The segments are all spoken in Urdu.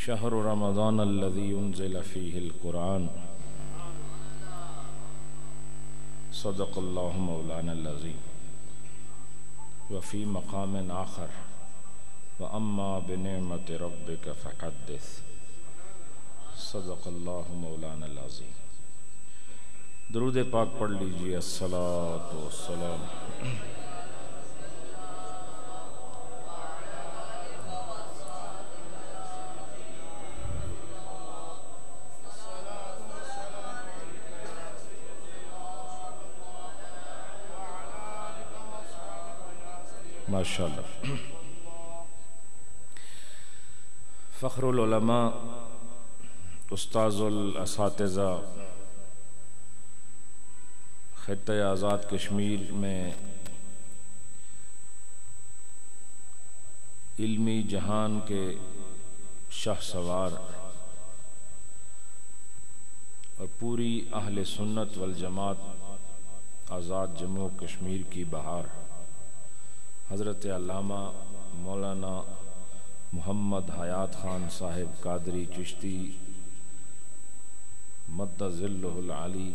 شہر رمضان الذی انزل فیہ القرآن صدق اللہ مولانا العظیم وفی مقام آخر واما بنعمت ربک فحدث صدق اللہ مولانا العظیم۔ درود پاک پڑھ لیجئے۔ الصلاۃ والسلام ماشاءاللہ۔ فخر العلماء، استاذ الاساتذہ، خطۂ آزاد کشمیر میں علمی جہان کے شاہ سوار اور پوری اہل سنت والجماعت آزاد جموں کشمیر کی بہار حضرت علامہ مولانا محمد حیات خان صاحب قادری چشتی مد ظلہ العالی،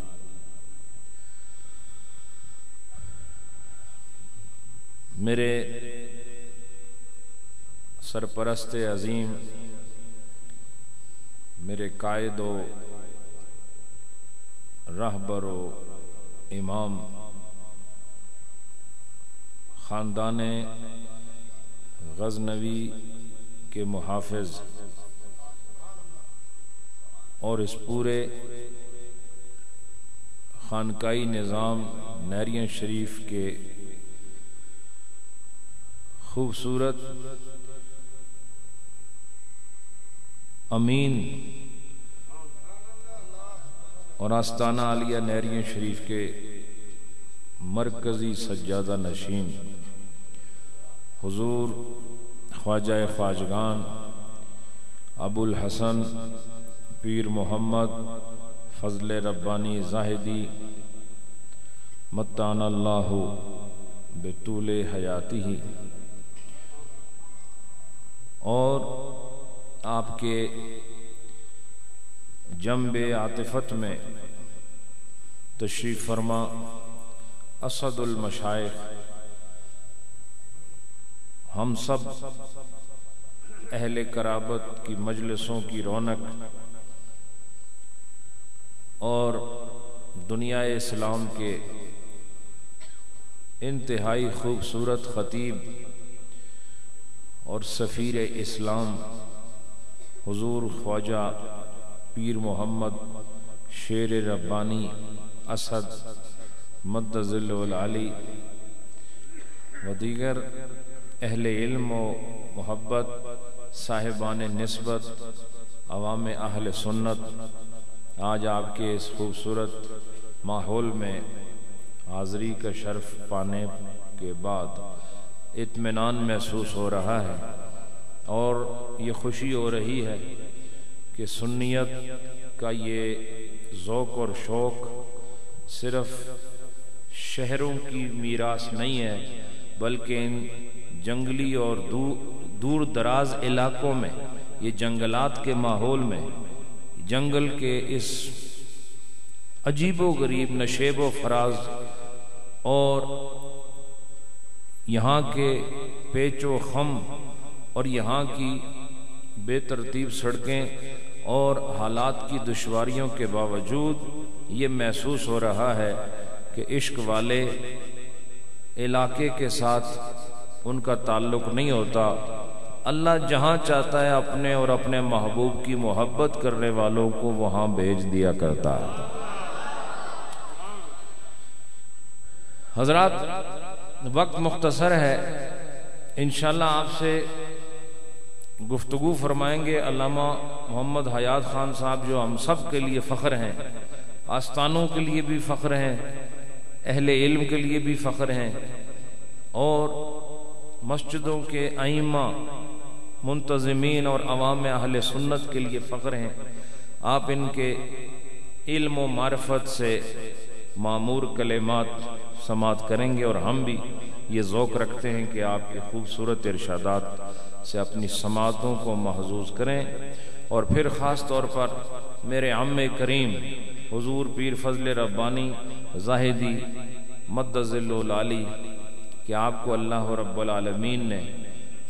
میرے سرپرست عظیم، میرے قائد و رہبر و امام، خاندان غزنوی کے محافظ اور اس پورے خانقاہی نظام نیرین شریف کے خوبصورت امین اور آستانہ عالیہ نیرین شریف کے مرکزی سجادہ نشین حضور خواجہ خواجگان ابو الحسن پیر محمد فضل ربانی زاہدی متعنا اللہ بطول حیاتی، اور آپ کے جنب عاطفت میں تشریف فرما اسد المشائخ، ہم سب اہل قرابت کی مجلسوں کی رونق اور دنیا اسلام کے انتہائی خوبصورت خطیب اور سفیر اسلام حضور خواجہ پیر محمد شیر ربانی اسد مد ظلہ العالی و دیگر اہل علم و محبت، صاحبان نسبت، عوام اہل سنت، آج آپ کے اس خوبصورت ماحول میں حاضری کا شرف پانے کے بعد اطمینان محسوس ہو رہا ہے اور یہ خوشی ہو رہی ہے کہ سنیت کا یہ ذوق اور شوق صرف شہروں کی میراث نہیں ہے، بلکہ ان جنگلی اور دور دراز علاقوں میں، یہ جنگلات کے ماحول میں، جنگل کے اس عجیب و غریب نشیب و فراز اور یہاں کے پیچ و خم اور یہاں کی بے ترتیب سڑکیں اور حالات کی دشواریوں کے باوجود یہ محسوس ہو رہا ہے کہ عشق والے علاقے کے ساتھ ان کا تعلق نہیں ہوتا، اللہ جہاں چاہتا ہے اپنے اور اپنے محبوب کی محبت کرنے والوں کو وہاں بھیج دیا کرتا ہے۔ حضرات، وقت مختصر ہے، انشاءاللہ آپ سے گفتگو فرمائیں گے علامہ محمد حیات خان صاحب، جو ہم سب کے لیے فخر ہیں، آستانوں کے لیے بھی فخر ہیں، اہل علم کے لیے بھی فخر ہیں، اور مسجدوں کے ائمہ، منتظمین اور عوام اہل سنت کے لیے فخر ہیں۔ آپ ان کے علم و معرفت سے معمور کلمات سماعت کریں گے، اور ہم بھی یہ ذوق رکھتے ہیں کہ آپ کے خوبصورت ارشادات سے اپنی سماعتوں کو محظوظ کریں۔ اور پھر خاص طور پر میرے عم کریم حضور پیر فضل ربانی زاہدی مد ظل العالی، کہ آپ کو اللہ رب العالمین نے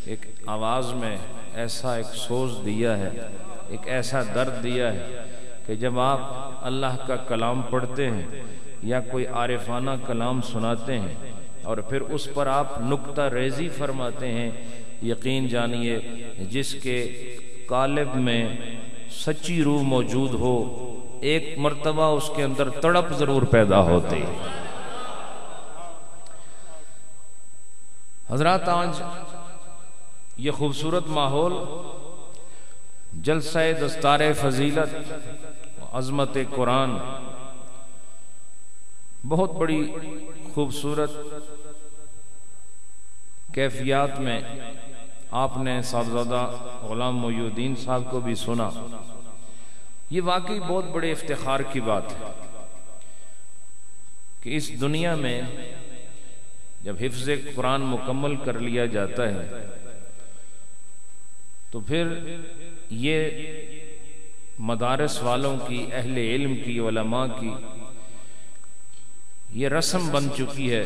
ایک آواز میں ایسا ایک سوز دیا ہے، ایک ایسا درد دیا ہے کہ جب آپ اللہ کا کلام پڑھتے ہیں یا کوئی عارفانہ کلام سناتے ہیں اور پھر اس پر آپ نکتہ ریزی فرماتے ہیں، یقین جانیے جس کے قالب میں سچی روح موجود ہو ایک مرتبہ اس کے اندر تڑپ ضرور پیدا ہوتی۔ حضرات، آج یہ خوبصورت ماحول جلسہ دستار فضیلت عظمت قرآن بہت بڑی خوبصورت کیفیات میں آپ نے صاحبزادہ غلام محی الدین صاحب کو بھی سنا۔ یہ واقعی بہت بڑے افتخار کی بات ہے کہ اس دنیا میں جب حفظ قرآن مکمل کر لیا جاتا ہے تو پھر یہ مدارس والوں کی، اہل علم کی، علماء کی یہ رسم بن چکی ہے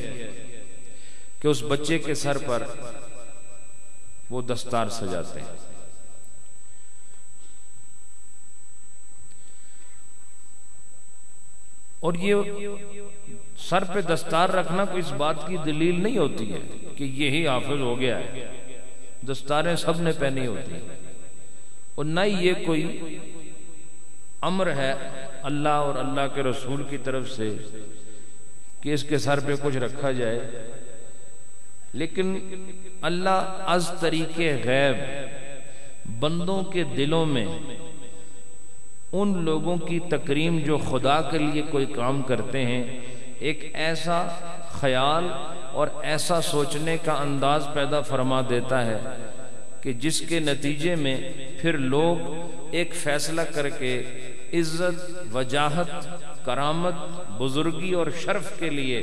کہ اس بچے کے سر پر وہ دستار سجاتے ہیں۔ اور یہ سر پہ دستار رکھنا کوئی اس بات کی دلیل نہیں ہوتی ہے کہ یہی حافظ ہو گیا ہے، دستاریں سب نے پہنی ہوتی ہیں، اور نہ ہی یہ کوئی امر ہے اللہ اور اللہ کے رسول کی طرف سے کہ اس کے سر پہ کچھ رکھا جائے۔ لیکن اللہ از طریق غیب بندوں کے دلوں میں ان لوگوں کی تکریم جو خدا کے لیے کوئی کام کرتے ہیں ایک ایسا خیال اور ایسا سوچنے کا انداز پیدا فرما دیتا ہے کہ جس کے نتیجے میں پھر لوگ ایک فیصلہ کر کے عزت، وجاہت، کرامت، بزرگی اور شرف کے لیے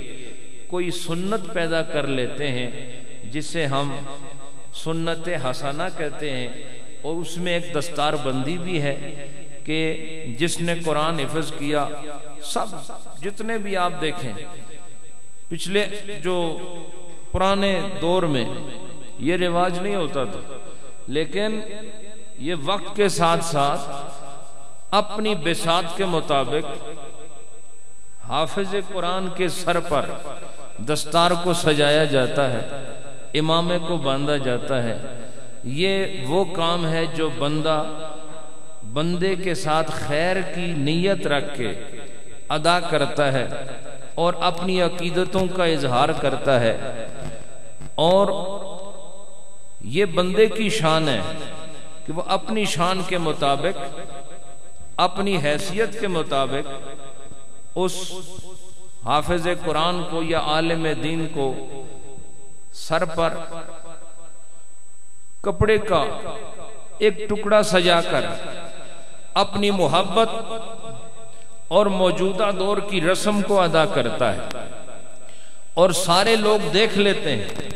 کوئی سنت پیدا کر لیتے ہیں جسے ہم سنت حسنہ کہتے ہیں، اور اس میں ایک دستار بندی بھی ہے کہ جس نے قرآن حفظ کیا، سب جتنے بھی آپ دیکھیں پچھلے جو پرانے دور میں یہ رواج نہیں ہوتا تھا، لیکن یہ وقت کے ساتھ ساتھ اپنی بساط کے مطابق حافظ قرآن کے سر پر دستار کو سجایا جاتا ہے، امامے کو باندھا جاتا ہے۔ یہ وہ کام ہے جو بندے کے ساتھ خیر کی نیت رکھ کے ادا کرتا ہے اور اپنی عقیدتوں کا اظہار کرتا ہے، اور یہ بندے کی شان ہے کہ وہ اپنی شان کے مطابق، اپنی حیثیت کے مطابق اس حافظ قرآن کو یا عالم دین کو سر پر کپڑے کا ایک ٹکڑا سجا کر اپنی محبت اور موجودہ دور کی رسم کو ادا کرتا ہے، اور سارے لوگ دیکھ لیتے ہیں۔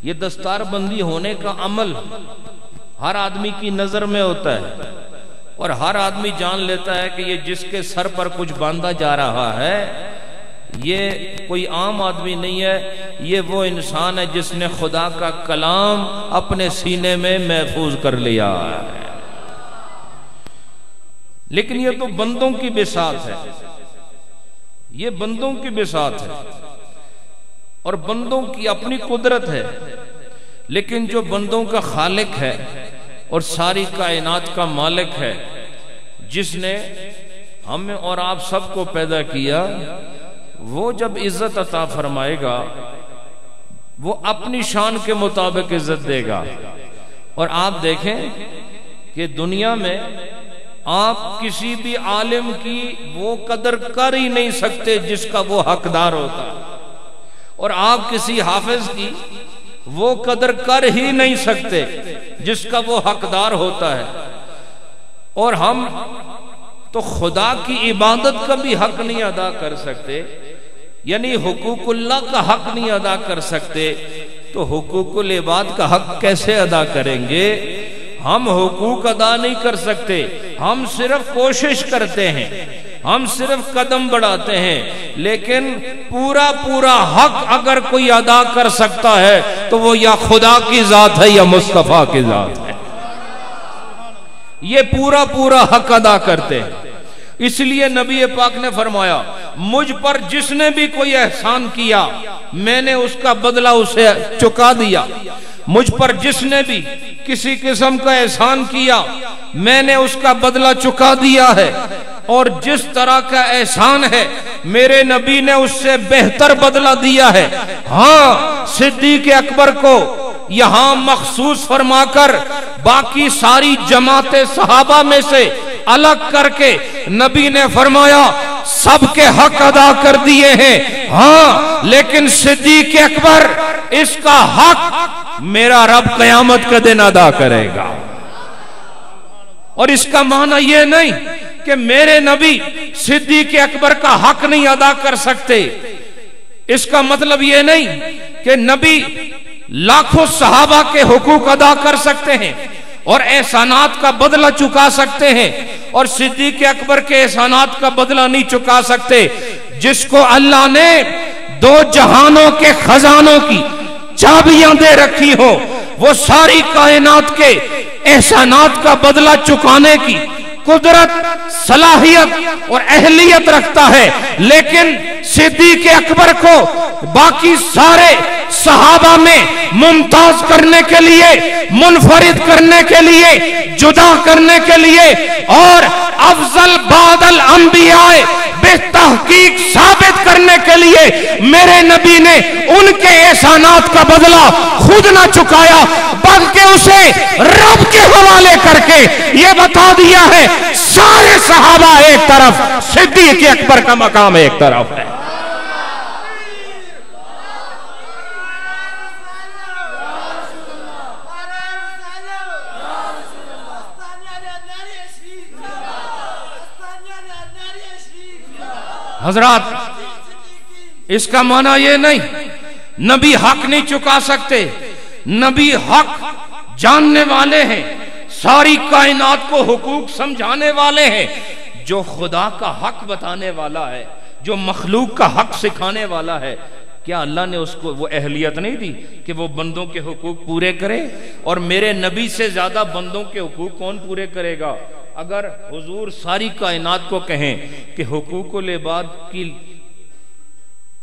یہ دستار بندی ہونے کا عمل ہر آدمی کی نظر میں ہوتا ہے، اور ہر آدمی جان لیتا ہے کہ یہ جس کے سر پر کچھ باندھا جا رہا ہے یہ کوئی عام آدمی نہیں ہے، یہ وہ انسان ہے جس نے خدا کا کلام اپنے سینے میں محفوظ کر لیا ہے۔ لیکن یہ تو بندوں کی بساط ہے، یہ بندوں کی بساط ہے اور بندوں کی اپنی قدرت ہے، لیکن جو بندوں کا خالق ہے اور ساری کائنات کا مالک ہے، جس نے ہمیں اور آپ سب کو پیدا کیا، وہ جب عزت عطا فرمائے گا وہ اپنی شان کے مطابق عزت دے گا۔ اور آپ دیکھیں کہ دنیا میں آپ کسی بھی عالم کی وہ قدر کر ہی نہیں سکتے جس کا وہ حقدار ہوتا، اور آپ کسی حافظ کی وہ قدر کر ہی نہیں سکتے جس کا وہ حقدار ہوتا ہے، اور ہم تو خدا کی عبادت کا بھی حق نہیں ادا کر سکتے یعنی حقوق اللہ کا حق نہیں ادا کر سکتے تو حقوق العباد کا حق کیسے ادا کریں گے؟ ہم حقوق ادا نہیں کر سکتے، ہم صرف کوشش کرتے ہیں، ہم صرف قدم بڑھاتے ہیں، لیکن پورا حق اگر کوئی ادا کر سکتا ہے تو وہ یا خدا کی ذات ہے یا مصطفیٰ کی ذات ہے۔ یہ پورا حق ادا کرتے ہیں۔ اس لیے نبی پاک نے فرمایا مجھ پر جس نے بھی کوئی احسان کیا میں نے اس کا بدلہ اسے چکا دیا، مجھ پر جس نے بھی کسی قسم کا احسان کیا میں نے اس کا بدلہ چکا دیا ہے، اور جس طرح کا احسان ہے میرے نبی نے اس سے بہتر بدلہ دیا ہے۔ ہاں، صدیق اکبر کو یہاں مخصوص فرما کر باقی ساری جماعت صحابہ میں سے الگ کر کے نبی نے فرمایا سب کے حق ادا کر دیے ہیں، ہاں لیکن صدیق اکبر اس کا حق میرا رب قیامت کا دن ادا کرے گا۔ اور اس کا معنی یہ نہیں کہ میرے نبی صدیق اکبر کا حق نہیں ادا کر سکتے، اس کا مطلب یہ نہیں کہ نبی لاکھوں صحابہ کے حقوق ادا کر سکتے ہیں اور احسانات کا بدلہ چکا سکتے ہیں، اور صدیق اکبر کے احسانات کا بدلہ نہیں چکا سکتے۔ جس کو اللہ نے دو جہانوں کے خزانوں کی چابیاں دے رکھی ہو وہ ساری کائنات کے احسانات کا بدلہ چکانے کی قدرت، صلاحیت اور اہلیت رکھتا ہے، لیکن صدیق اکبر کو باقی سارے صحابہ میں ممتاز کرنے کے لیے، منفرد کرنے کے لیے، جدا کرنے کے لیے اور افضل بعد الانبیاء بے تحقیق ثابت کرنے کے لیے میرے نبی نے ان کے احسانات کا بدلہ خود نہ چکایا بلکہ اسے رب کے حوالے کر کے یہ بتا دیا ہے سارے صحابہ ایک طرف، صدیق اکبر کا مقام ایک طرف ہے۔ حضرات، اس کا معنی یہ نہیں نبی حق نہیں چکا سکتے، نبی حق جاننے والے ہیں، ساری کائنات کو حقوق سمجھانے والے ہیں۔ جو خدا کا حق بتانے والا ہے، جو مخلوق کا حق سکھانے والا ہے، کیا اللہ نے اس کو وہ اہلیت نہیں دی کہ وہ بندوں کے حقوق پورے کرے؟ اور میرے نبی سے زیادہ بندوں کے حقوق کون پورے کرے گا؟ اگر حضور ساری کائنات کو کہیں کہ حقوق العباد کی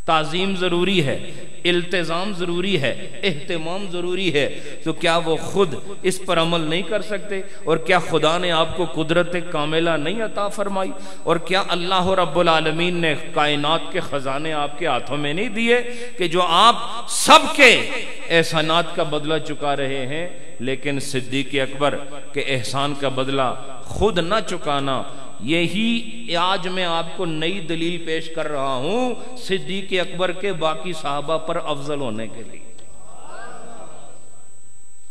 تعظیم ضروری ہے، التزام ضروری ہے، اہتمام ضروری ہے، تو کیا وہ خود اس پر عمل نہیں کر سکتے؟ اور کیا خدا نے آپ کو قدرت کاملہ نہیں عطا فرمائی؟ اور کیا اللہ رب العالمین نے کائنات کے خزانے آپ کے ہاتھوں میں نہیں دیے کہ جو آپ سب کے احسانات کا بدلہ چکا رہے ہیں، لیکن صدیق اکبر کے احسان کا بدلہ خود نہ چکانا؟ یہی آج میں آپ کو نئی دلیل پیش کر رہا ہوں صدیق اکبر کے باقی صحابہ پر افضل ہونے کے لیے۔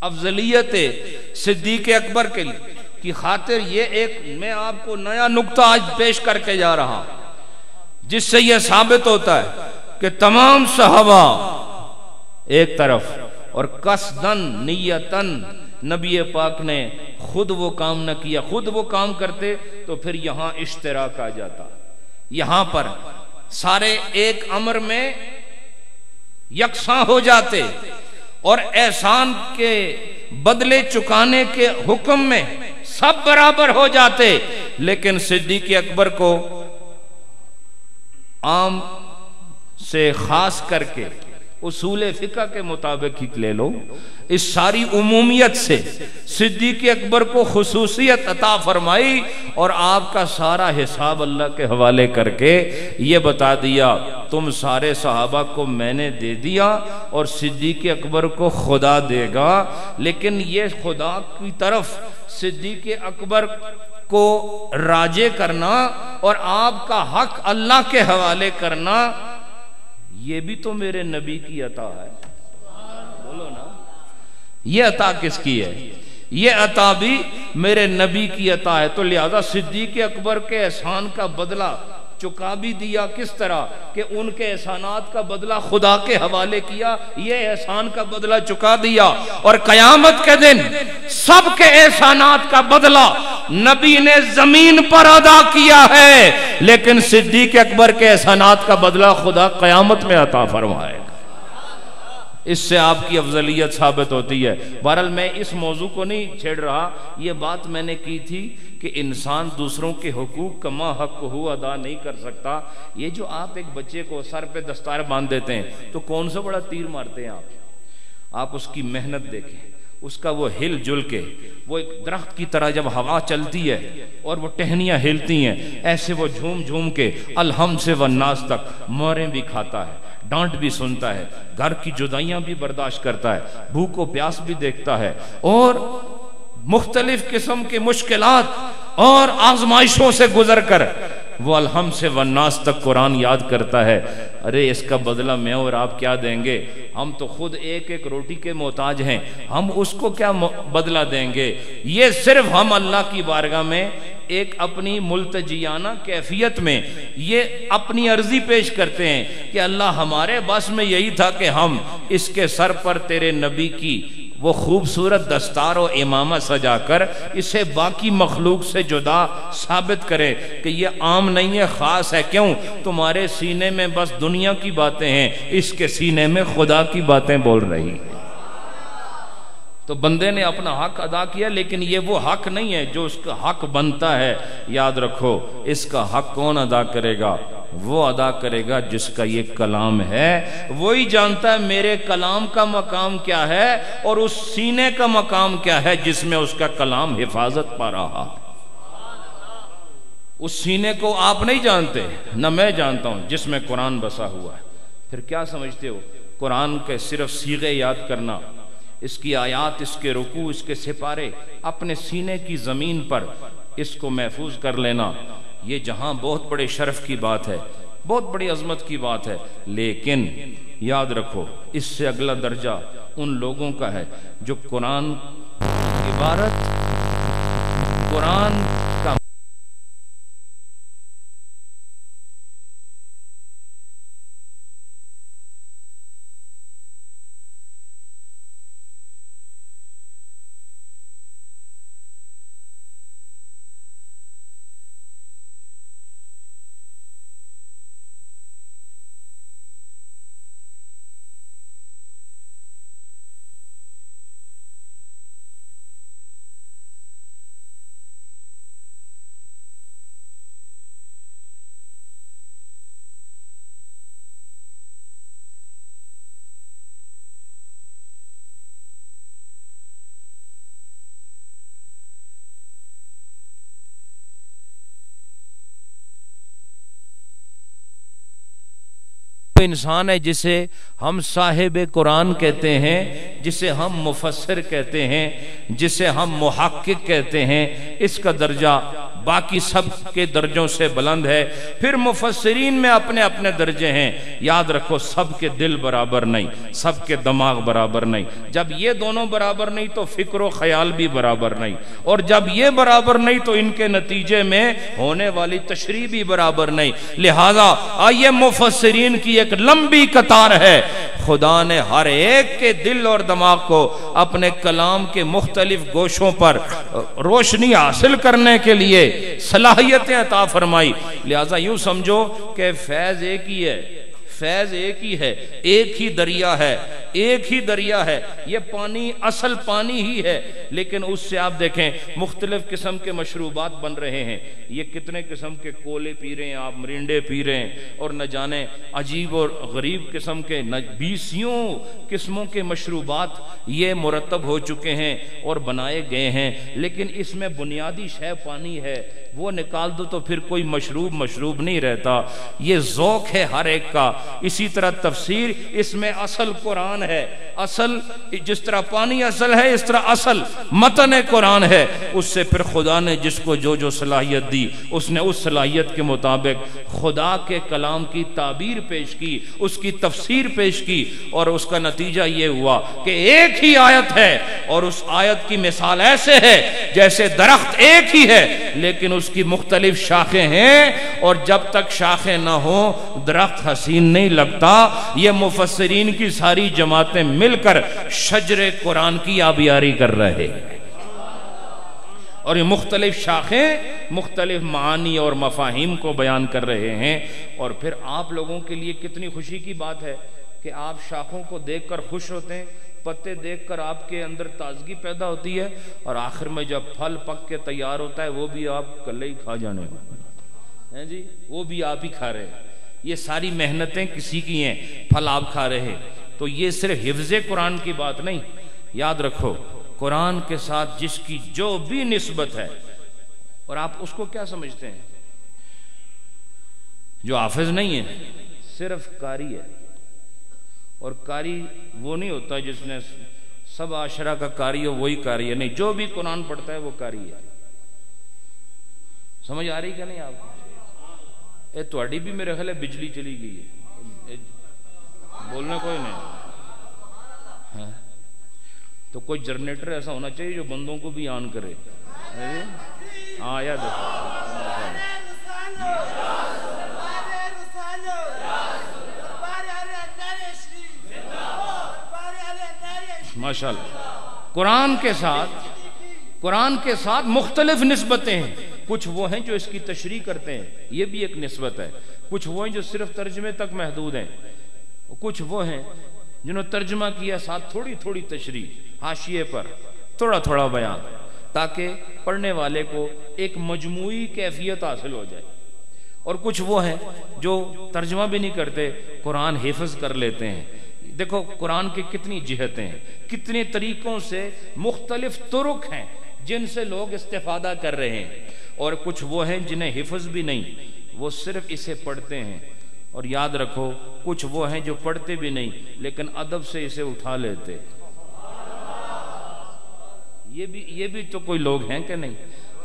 افضلیت صدیق اکبر کے لیے کی خاطر یہ ایک میں آپ کو نیا نقطہ آج پیش کر کے جا رہا ہوں جس سے یہ ثابت ہوتا ہے کہ تمام صحابہ ایک طرف اور قصدن نیتن نبی پاک نے خود وہ کام نہ کیا۔ خود وہ کام کرتے تو پھر یہاں اشتراک آ جاتا، یہاں پر سارے ایک امر میں یکساں ہو جاتے اور احسان کے بدلے چکانے کے حکم میں سب برابر ہو جاتے، لیکن صدیق اکبر کو عام سے خاص کر کے اصول فقہ کے مطابق ہی لے لو، اس ساری عمومیت سے صدیق اکبر کو خصوصیت عطا فرمائی اور آپ کا سارا حساب اللہ کے حوالے کر کے یہ بتا دیا تم سارے صحابہ کو میں نے دے دیا اور صدیق اکبر کو خدا دے گا، لیکن یہ خدا کی طرف صدیق اکبر کو راجع کرنا اور آپ کا حق اللہ کے حوالے کرنا یہ بھی تو میرے نبی کی عطا ہے۔ بولو نا، یہ عطا کس کی ہے؟ یہ عطا بھی میرے نبی کی عطا ہے۔ تو لہذا صدیق اکبر کے احسان کا بدلہ چکا بھی دیا کس طرح کہ ان کے احسانات کا بدلہ خدا کے حوالے کیا، یہ احسان کا بدلہ چکا دیا، اور قیامت کے دن سب کے احسانات کا بدلہ نبی نے زمین پر ادا کیا ہے، لیکن صدیق اکبر کے احسانات کا بدلہ خدا قیامت میں عطا فرمائے گا۔ اس سے آپ کی افضلیت ثابت ہوتی ہے۔ بہرحال میں اس موضوع کو نہیں چھیڑ رہا، یہ بات میں نے کی تھی کہ انسان دوسروں کے حقوق کا ما حق ہو ادا نہیں کر سکتا۔ یہ جو آپ ایک بچے کو سر پہ دستار باندھ دیتے ہیں تو کون سا بڑا تیر مارتے ہیں آپ اس کی محنت دیکھیں، اس کا وہ ہل جل کے، وہ ایک درخت کی طرح جب ہوا چلتی ہے اور وہ ٹہنیاں ہلتی ہیں، ایسے وہ جھوم جھوم کے الحمد سے والناس تک موریں بھی کھاتا ہے، ڈانٹ بھی سنتا ہے، گھر کی جدائیاں بھی برداشت کرتا ہے، بھوک و پیاس بھی دیکھتا ہے، اور مختلف قسم کی مشکلات اور آزمائشوں سے گزر کر وہ الحمد سے والناس تک قرآن یاد کرتا ہے۔ ارے اس کا بدلہ میں اور آپ کیا دیں گے؟ ہم تو خود ایک ایک روٹی کے محتاج ہیں، ہم اس کو کیا بدلہ دیں گے؟ یہ صرف ہم اللہ کی بارگاہ میں ایک اپنی ملتجیانہ کیفیت میں یہ اپنی عرضی پیش کرتے ہیں کہ اللہ ہمارے بس میں یہی تھا کہ ہم اس کے سر پر تیرے نبی کی وہ خوبصورت دستار و امامہ سجا کر اسے باقی مخلوق سے جدا ثابت کرے کہ یہ عام نہیں ہے، خاص ہے۔ کیوں؟ تمہارے سینے میں بس دنیا کی باتیں ہیں، اس کے سینے میں خدا کی باتیں بول رہی ہیں۔ تو بندے نے اپنا حق ادا کیا، لیکن یہ وہ حق نہیں ہے جو اس کا حق بنتا ہے۔ یاد رکھو، اس کا حق کون ادا کرے گا؟ وہ ادا کرے گا جس کا یہ کلام ہے، وہی جانتا ہے میرے کلام کا مقام کیا ہے اور اس سینے کا مقام کیا ہے جس میں اس کا کلام حفاظت پا رہا۔ اس سینے کو آپ نہیں جانتے، نہ میں جانتا ہوں، جس میں قرآن بسا ہوا ہے۔ پھر کیا سمجھتے ہو؟ قرآن کے صرف صیغے یاد کرنا، اس کی آیات، اس کے رکوع، اس کے سپارے اپنے سینے کی زمین پر اس کو محفوظ کر لینا، یہ جہاں بہت بڑے شرف کی بات ہے، بہت بڑی عظمت کی بات ہے، لیکن یاد رکھو اس سے اگلا درجہ ان لوگوں کا ہے جو قرآن عبارت، قرآن کا انسان ہے جسے ہم صاحب قرآن کہتے ہیں، جسے ہم مفسر کہتے ہیں، جسے ہم محقق کہتے ہیں، اس کا درجہ باقی سب کے درجوں سے بلند ہے۔ پھر مفسرین میں اپنے اپنے درجے ہیں۔ یاد رکھو سب کے دل برابر نہیں، سب کے دماغ برابر نہیں۔ جب یہ دونوں برابر نہیں تو فکر و خیال بھی برابر نہیں، اور جب یہ برابر نہیں تو ان کے نتیجے میں ہونے والی تشریح بھی برابر نہیں۔ لہذا آئیے مفسرین کی ایک لمبی قطار ہے، خدا نے ہر ایک کے دل اور دماغ کو اپنے کلام کے مختلف گوشوں پر روشنی حاصل کرنے کے لیے صلاحیتیں عطا فرمائی۔ لہذا یوں سمجھو کہ فیض ایک ہی ہے، فیض ایک ہی ہے، ایک ہی دریا ہے، ایک ہی دریا ہے، یہ پانی اصل پانی ہی ہے، لیکن اس سے آپ دیکھیں مختلف قسم کے مشروبات بن رہے ہیں۔ یہ کتنے قسم کے کولے پی رہے ہیں آپ، مرینڈے پی رہے ہیں، اور نہ جانے عجیب اور غریب قسم کے 20 قسموں کے مشروبات یہ مرتب ہو چکے ہیں اور بنائے گئے ہیں، لیکن اس میں بنیادی شے پانی ہے، وہ نکال دو تو پھر کوئی مشروب نہیں رہتا۔ یہ ذوق ہے ہر ایک کا۔ اسی طرح تفسیر، اس میں اصل قرآن ہے، اصل جس طرح پانی اصل ہے اس طرح اصل متن قرآن ہے. اس سے پھر خدا نے جس کو جو جو صلاحیت دی اس نے اس صلاحیت کے مطابق خدا کے کلام کی تعبیر پیش کی، اس کی تفسیر پیش کی، اور اس کا نتیجہ یہ ہوا کہ ایک ہی آیت ہے اور اس آیت کی مثال ایسے ہے جیسے درخت ایک ہی ہے لیکن اس کی مختلف شاخیں ہیں، اور جب تک شاخیں نہ ہوں درخت حسین نہیں لگتا. یہ مفسرین کی ساری جماعتیں مل کر شجر قرآن کی آبیاری کر رہے ہیں، اور یہ مختلف شاخیں مختلف معانی اور مفاہیم کو بیان کر رہے ہیں. اور پھر آپ لوگوں کے لیے کتنی خوشی کی بات ہے کہ آپ شاخوں کو دیکھ کر خوش ہوتے ہیں، پتے دیکھ کر آپ کے اندر تازگی پیدا ہوتی ہے، اور آخر میں جب پھل پک کے تیار ہوتا ہے وہ بھی آپ کلے ہی کھا جانے ہیں جی، وہ بھی آپ ہی کھا رہے ہیں. یہ ساری محنتیں کسی کی ہیں، پھل آپ کھا رہے ہیں. تو یہ صرف حفظ قرآن کی بات نہیں، یاد رکھو قرآن کے ساتھ جس کی جو بھی نسبت ہے، اور آپ اس کو کیا سمجھتے ہیں؟ جو حافظ نہیں ہے صرف قاری ہے، اور قاری وہ نہیں ہوتا جس نے سب عشرہ کا قاری ہو وہی قاری ہے، نہیں، جو بھی قرآن پڑھتا ہے وہ قاری ہے. سمجھ آ رہی کہ نہیں آپ کو؟ اے تواڈی بھی میرے خیال ہے بجلی چلی گئی ہے، بولنا کوئی نہیں. تو کوئی جنریٹر ایسا ہونا چاہیے جو بندوں کو بھی آن کرے. ہاں یاد ماشاءاللہ. قرآن کے ساتھ مختلف نسبتیں ہیں. کچھ وہ ہیں جو اس کی تشریح کرتے ہیں، یہ بھی ایک نسبت ہے. کچھ وہ ہیں جو صرف ترجمے تک محدود ہیں. کچھ وہ ہیں جنہوں نے ترجمہ کیا ساتھ تھوڑی تھوڑی تشریح، حاشیے پر تھوڑا تھوڑا بیان، تاکہ پڑھنے والے کو ایک مجموعی کیفیت حاصل ہو جائے. اور کچھ وہ ہیں جو ترجمہ بھی نہیں کرتے، قرآن حفظ کر لیتے ہیں. دیکھو قرآن کی کتنی جہتیں ہیں، کتنے طریقوں سے مختلف طرق ہیں جن سے لوگ استفادہ کر رہے ہیں. اور کچھ وہ ہیں جنہیں حفظ بھی نہیں، وہ صرف اسے پڑھتے ہیں. اور یاد رکھو کچھ وہ ہیں جو پڑھتے بھی نہیں لیکن ادب سے اسے اٹھا لیتے. یہ بھی تو کوئی لوگ ہیں کہ نہیں؟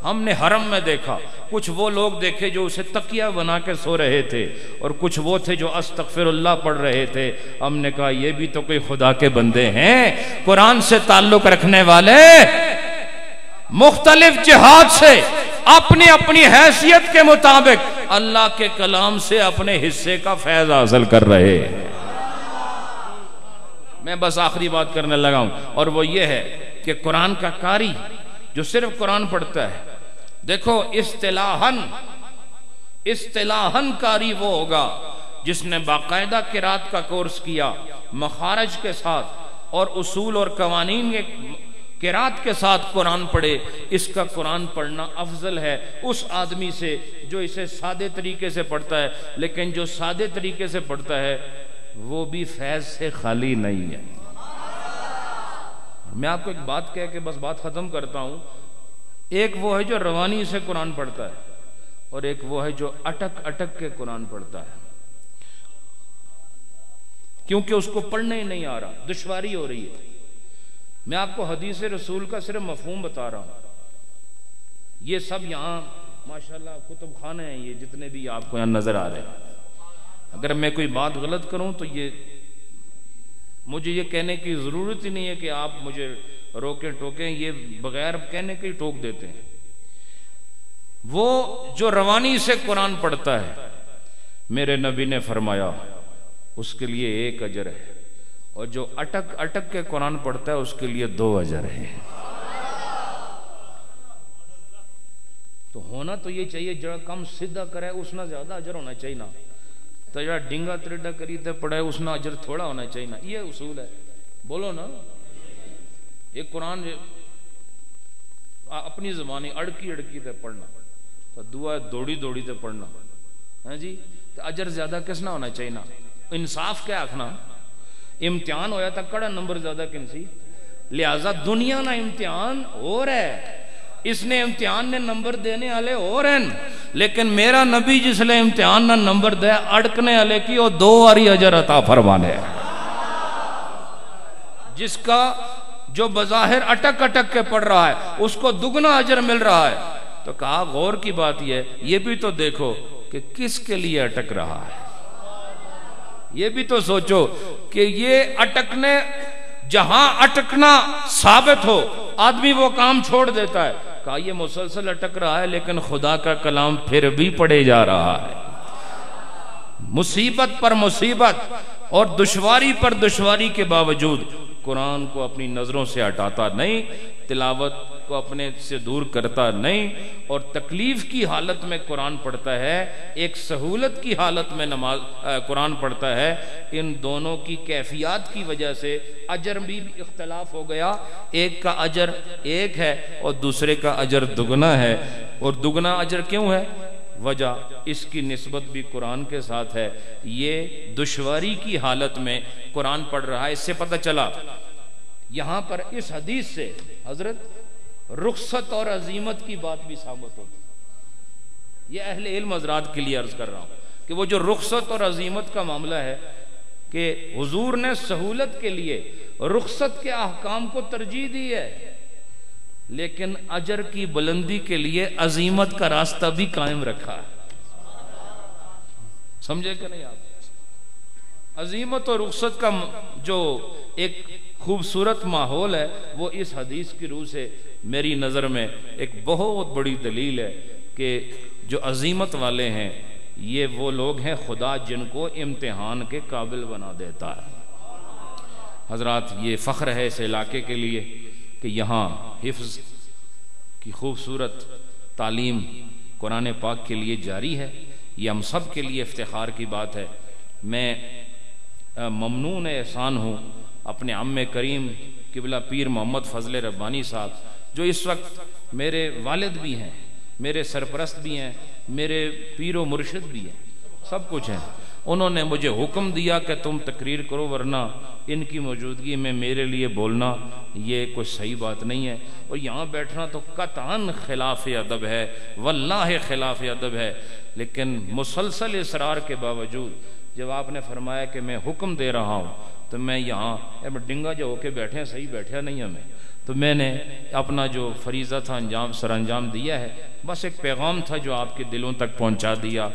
ہم نے حرم میں دیکھا کچھ وہ لوگ دیکھے جو اسے تکیہ بنا کے سو رہے تھے، اور کچھ وہ تھے جو استغفر اللہ پڑھ رہے تھے. ہم نے کہا یہ بھی تو کوئی خدا کے بندے ہیں، قرآن سے تعلق رکھنے والے، مختلف جہات سے اپنی اپنی حیثیت کے مطابق اللہ کے کلام سے اپنے حصے کا فیض حاصل کر رہے ہیں. میں بس آخری بات کرنے لگا ہوں، اور وہ یہ ہے کہ قرآن کا قاری جو صرف قرآن پڑھتا ہے، دیکھو اصطلاحاً قاری وہ ہوگا جس نے باقاعدہ قرات کا کورس کیا، مخارج کے ساتھ اور اصول اور قوانین قرات کے ساتھ قرآن پڑھے. اس کا قرآن پڑھنا افضل ہے اس آدمی سے جو اسے سادے طریقے سے پڑھتا ہے. لیکن جو سادے طریقے سے پڑھتا ہے وہ بھی فیض سے خالی نہیں ہے. میں آپ کو ایک بات کہہ کے بس بات ختم کرتا ہوں. ایک وہ ہے جو روانی سے قرآن پڑھتا ہے، اور ایک وہ ہے جو اٹک اٹک کے قرآن پڑھتا ہے، کیونکہ اس کو پڑھنا ہی نہیں آ رہا، دشواری ہو رہی ہے. میں آپ کو حدیث رسول کا صرف مفہوم بتا رہا ہوں. یہ سب یہاں ماشاءاللہ کتب خانے ہیں، یہ جتنے بھی آپ کو یہاں نظر آ رہے ہیں. اگر میں کوئی بات غلط کروں تو مجھے یہ کہنے کی ضرورت ہی نہیں ہے کہ آپ مجھے روکیں ٹوکیں، یہ بغیر کہنے کے ہی ٹوک دیتے ہیں. وہ جو روانی سے قرآن پڑھتا ہے، میرے نبی نے فرمایا اس کے لیے 1 اجر ہے، اور جو اٹک اٹک کے قرآن پڑھتا ہے اس کے لیے 2 اجر ہیں. تو ہونا تو یہ چاہیے جڑا کم سیدھا کرے اس نہ زیادہ اجر ہونا چاہیے نا، تو جڑا ڈنگا تریڈا کری تے پڑھے اس نہ اجر تھوڑا ہونا چاہیے نا. یہ اصول ہے، بولو نا. یہ قرآن اپنی زبانی اڑکی اڑکی تے پڑھنا، تو دعا دوڑی دوڑی تے پڑھنا، ہاں جی، تو اجر زیادہ کس نہ ہونا چاہیے نا. انصاف کیا آکھنا، امتحان ہویا تھا کڑا نمبر زیادہ کنسی، لہذا دنیا نہ امتحان ہو رہا ہے، اس نے امتحان نے نمبر دینے والے ہو رہے ہیں. لیکن میرا نبی جس لئے امتحان نہ نمبر دے اڑکنے والے کی وہ 2 واری اجر عطا فرمانے. جس کا جو بظاہر اٹک اٹک کے پڑھ رہا ہے اس کو دگنا اجر مل رہا ہے. تو کہا غور کی بات یہ بھی تو دیکھو کہ کس کے لیے اٹک رہا ہے. یہ بھی تو سوچو کہ یہ اٹکنے جہاں اٹکنا ثابت ہو آدمی وہ کام چھوڑ دیتا ہے. کہا یہ مسلسل اٹک رہا ہے لیکن خدا کا کلام پھر بھی پڑھے جا رہا ہے. مصیبت پر مصیبت اور دشواری پر دشواری کے باوجود قرآن کو اپنی نظروں سے ہٹاتا نہیں، تلاوت کو اپنے سے دور کرتا نہیں، اور تکلیف کی حالت میں قرآن پڑھتا ہے، ایک سہولت کی حالت میں قرآن پڑھتا ہے. ان دونوں کی کیفیات کی وجہ سے اجر بھی اختلاف ہو گیا. ایک کا اجر ایک ہے اور دوسرے کا اجر دگنا ہے. اور دگنا اجر کیوں ہے؟ وجہ اس کی نسبت بھی قرآن کے ساتھ ہے. یہ دشواری کی حالت میں قرآن پڑھ رہا ہے. اس سے پتہ چلا یہاں پر اس حدیث سے حضرت رخصت اور عزیمت کی بات بھی ثابت ہوتی. یہ اہل علم حضرات کے لیے عرض کر رہا ہوں کہ وہ جو رخصت اور عزیمت کا معاملہ ہے کہ حضور نے سہولت کے لیے رخصت کے احکام کو ترجیح دی ہے، لیکن اجر کی بلندی کے لیے عزیمت کا راستہ بھی قائم رکھا ہے. سمجھے کہ نہیں آپ؟ عزیمت اور رخصت کا جو ایک خوبصورت ماحول ہے وہ اس حدیث کی روح سے میری نظر میں ایک بہت بڑی دلیل ہے کہ جو عزیمت والے ہیں یہ وہ لوگ ہیں خدا جن کو امتحان کے قابل بنا دیتا ہے. حضرات یہ فخر ہے اس علاقے کے لیے کہ یہاں حفظ کی خوبصورت تعلیم قرآن پاک کے لیے جاری ہے. یہ ہم سب کے لیے افتخار کی بات ہے. میں ممنون احسان ہوں اپنے عم کریم قبلہ پیر محمد فضل ربانی صاحب جو اس وقت میرے والد بھی ہیں، میرے سرپرست بھی ہیں، میرے پیر و مرشد بھی ہیں، سب کچھ ہیں. انہوں نے مجھے حکم دیا کہ تم تقریر کرو، ورنہ ان کی موجودگی میں میرے لیے بولنا یہ کوئی صحیح بات نہیں ہے. اور یہاں بیٹھنا تو قطعاً خلاف ادب ہے، واللہ خلاف ادب ہے. لیکن مسلسل اصرار کے باوجود جب آپ نے فرمایا کہ میں حکم دے رہا ہوں تو میں یہاں ڈنگا جو ہو کے بیٹھے صحیح بیٹھا نہیں ہمیں، تو میں نے اپنا جو فریضہ تھا سر انجام دیا ہے. بس ایک پیغام تھا جو آپ کے دلوں تک پہنچا دیا.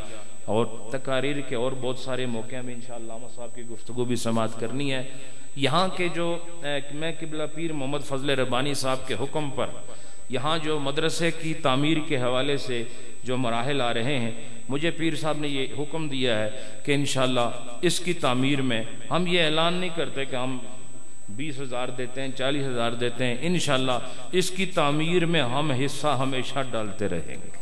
اور تقاریر کے اور بہت سارے موقع میں انشاءاللہ علامہ صاحب کی گفتگو بھی سماعت کرنی ہے. یہاں کے جو میں قبلہ پیر محمد فضل ربانی صاحب کے حکم پر یہاں جو مدرسے کی تعمیر کے حوالے سے جو مراحل آ رہے ہیں، مجھے پیر صاحب نے یہ حکم دیا ہے کہ انشاءاللہ اس کی تعمیر میں ہم یہ اعلان نہیں کرتے کہ ہم 20,000 دیتے ہیں 40,000 دیتے ہیں. انشاءاللہ اس کی تعمیر میں ہم حصہ ہمیشہ ڈالتے رہیں گے.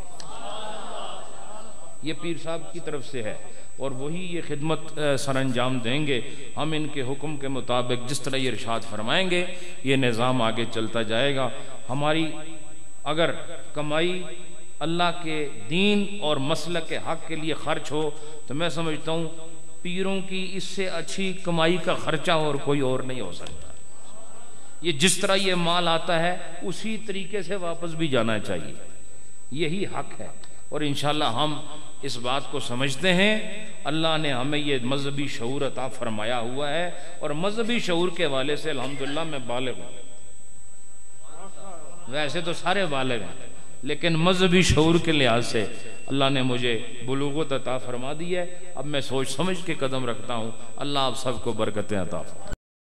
یہ پیر صاحب کی طرف سے ہے اور وہی یہ خدمت سر انجام دیں گے. ہم ان کے حکم کے مطابق جس طرح یہ ارشاد فرمائیں گے یہ نظام آگے چلتا جائے گا. ہماری اگر کمائی اللہ کے دین اور مسلک کے حق کے لیے خرچ ہو تو میں سمجھتا ہوں پیروں کی اس سے اچھی کمائی کا خرچہ اور کوئی اور نہیں ہو سکتا. یہ جس طرح یہ مال آتا ہے اسی طریقے سے واپس بھی جانا چاہیے. یہی حق ہے اور انشاءاللہ ہم اس بات کو سمجھتے ہیں. اللہ نے ہمیں یہ مذہبی شعور عطا فرمایا ہوا ہے اور مذہبی شعور کے حوالے سے الحمدللہ میں بالغ ہوں. ویسے تو سارے بالغ ہیں لیکن مذہبی شعور کے لحاظ سے اللہ نے مجھے بلوغت عطا فرما دی ہے. اب میں سوچ سمجھ کے قدم رکھتا ہوں. اللہ آپ سب کو برکتیں عطا فرمائے.